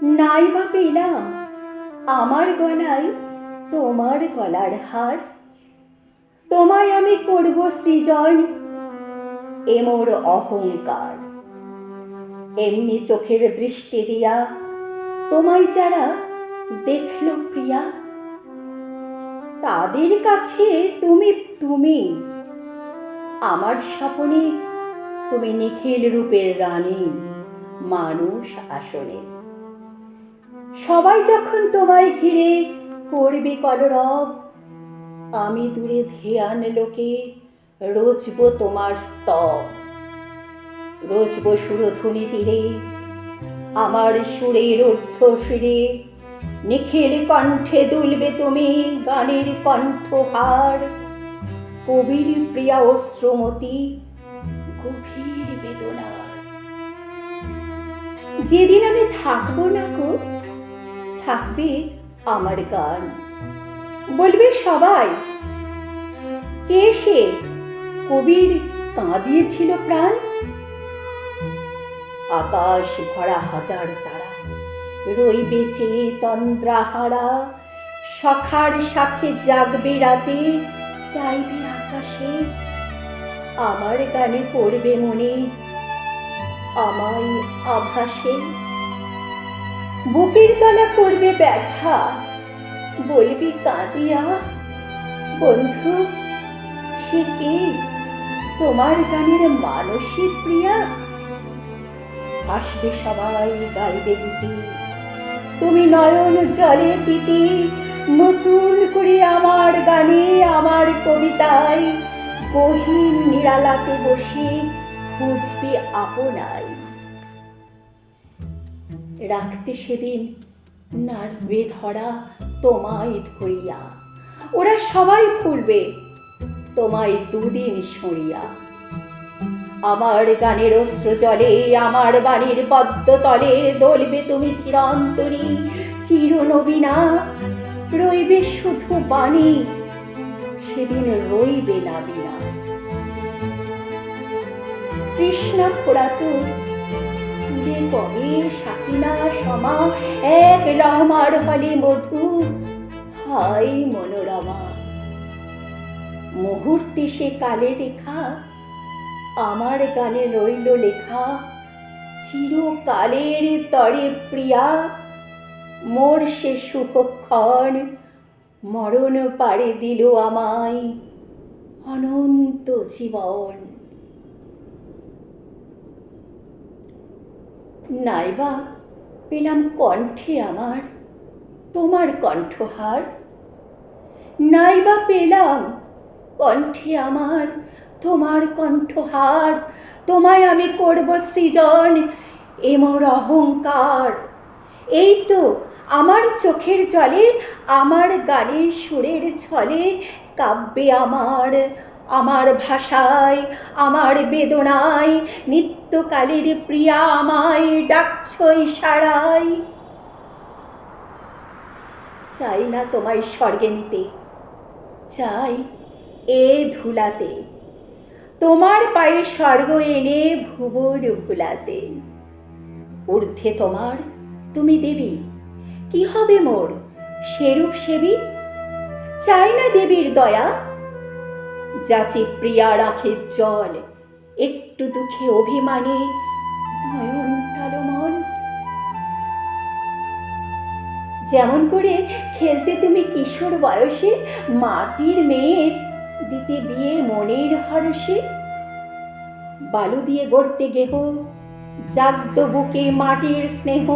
নাই বা পেলাম আমার গলায় তোমার গলার হার। তোমায় আমি করব সৃজন, এ মোর অহংকার। এমনি চোখের দৃষ্টি দিয়া তোমায় যারা দেখল প্রিয়া, তাদের কাছে তুমি তুমি আমার স্বপনে তুমি নিখিল রূপের রানী, মানুষ আসনে। সবাই যখন তোমায় ঘিরে করবে কলরব, আমি দূরে ধ্যান লোকে রচব তোমার স্তব। রচব সুরধুনি তীরে আমার সুরের ঊর্ধ্বশিরে, নিখিল কণ্ঠে দুলবে তুমি গানের কণ্ঠহার। কবির প্রিয়া অশ্রুমতি গভীর বেদনার। যেদিন আমি থাকবো না গো, থাকবে আমার গান। বলবে সবাই, কে সে কবির কাঁদিয়েছিল প্রাণ। আকাশ ভরা হাজার তারা রইবে চেয়ে তন্দ্রাহারা, সখার সাথে জাগবে রাতে চাইবে আকাশে। আমার গানে পড়বে মনে আমায় আভাসে। বুকের তলা করবে ব্যথা, বলবি কাঁদিয়া, বন্ধু সে কে তোমার গানের মানসী প্রিয়া। হাসবে সবাই গাইবে দিতি, তুমি নয়ন জলে দিতি। নতুন করে আমার গানে আমার কবিতায় গহীন নিরালাতে বসে বুঝবে আপনাই। রাখতে সেদিন নাড়বে ধরা তোমায় ধরিয়া, ওরা সবাই ভুলবে তোমায় দুদিন সরিয়া। আমার গানের অস্ত্র জলে আমার বাড়ির পদ্ম তলে দলবে তুমি চিরন্তরী চিরনবীনা। রইবে শুধু বাণী, সেদিন রইবে না বিনা। তৃষ্ণা ফোরাত ফুলে কবে সাকিনা সমা, এক লহমার হলে মধু হায় মনোরমা। মুহূর্তে সে কালে রেখা আমার গানে রইল লেখা, চিরকালের তরে প্রিয়া। মোর সে শুভক্ষণ মরণ পাড়ে দিল আমায় অনন্ত জীবন। নাইবা পেলাম কণ্ঠে আমার তোমার কণ্ঠহার। নাইবা পেলাম কণ্ঠে আমার তোমার কণ্ঠহার। তোমায় আমি করব সৃজন, এ মোর অহংকার। এই তো আমার চোখের জলে আমার গানের সুরের ছলে কাব্যে আমার আমার ভাষায় আমার বেদনায় নিত্যকালের প্রিয়া আমায় ডাকছ ইশারায়। চাই না তোমায় স্বর্গে নিতে, চাই এ ধুলাতে তোমার পায়ে স্বর্গ এনে ভুবন ভুলাতে। ঊর্ধ্বে তোমার তুমি দেবী, কি হবে মোর সেরূপ সেবী। চাই না দেবীর দয়া, যাচি প্রিয়ার আঁখের জল একটু দুঃখে অভিমানে নয়ন টালমল। যেমন করে খেলতে তুমি কিশোর বয়সে মাটির মেয়ের দিতে বিয়ে মনের হরষে। বালু দিয়ে গড়তে গেহ জাগত বুকে মাটির স্নেহ।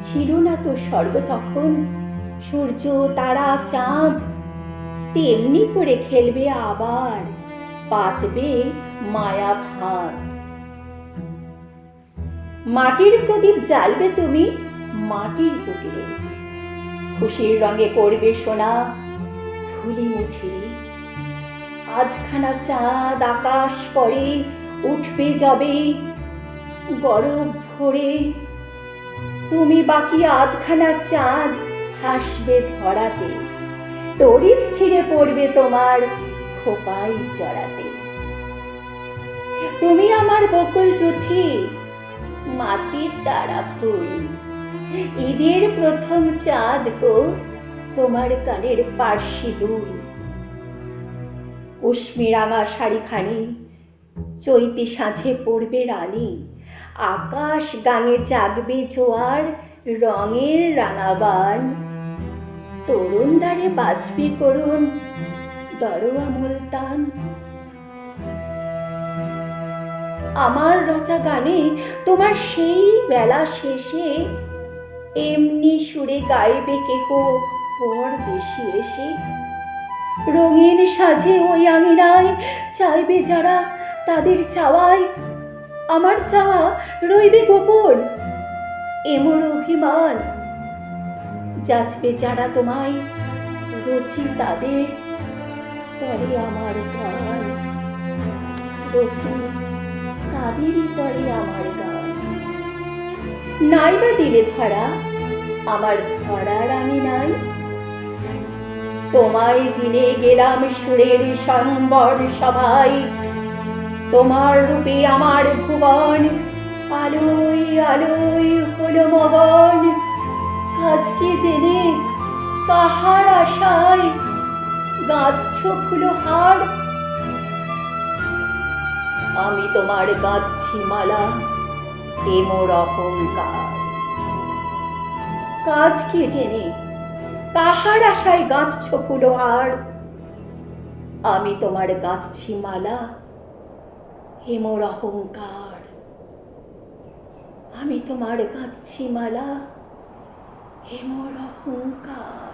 ছিল না তো স্বর্গ তখন সূর্য তারা চাঁদ। তেমনি করে খেলবে আবার পাতবে মায়া ভাত। মাটির প্রদীপ জ্বালবে তুমি মাটির কুটিরে, খুশির রঙে করবে সোনা ধুলি মুঠিরে। আধখানা চাঁদ আকাশ পরে উঠবে যবে গরব ভরে, তুমি বাকি আধখানা চাঁদ হাসবে ধরাতে। তড়িৎ ছিঁড়ে পড়বে তোমার খোপাই জড়াতে। তুমি আমার বকুল যুথি মাটির তারা ফুল, ঈদের প্রথম চাঁদ গো, তোমার কানের পার্সি দুল। কুশ্মী রাঙা শাড়িখানি চৈতি সাঁঝে পড়বে রানী। আকাশ গাঙে জাগবে জোয়ার, রঙের রাঙাবান। তরুণ দ্বারে বাজবে করুণ দরোয়া মুলতান। আমার রচা গানে তোমার সেই বেলা শেষে এমনি সুরে গাইবে কেহ পরদেশি এসে। রঙিন সাজে ওই আঙিনায় চাইবে যারা, তাদের চাওয়ায় আমার চাওয়া রইবে গোপন। এমন অভিমান যাচবে যারা তোমায়, রচি তাদের তরে আমার গান। রচি তাদেরই তরে আমার গান। নাইবা দিলে ধরা আমার ধরার আঙিনায়, তোমায় জিনে গেলাম সুরের স্বয়ম্বর সভায়। তোমার রূপে আমার ভুবন আলোয় আলোয় হলো মগন। আজকে জেনে কাহার আশায় গাঁথছ ফুলহার। আমি তোমার গাঁথছি মালা, এ মোর অহংকার। কাজকে জেনে কাহার আশায় গাঁথছ ফুলহার। আমি তোমার গাঁথছি মালা, হে মোর অহংকার। আমি তোমার গাঁথছি মালা, হে মোর অহংকার।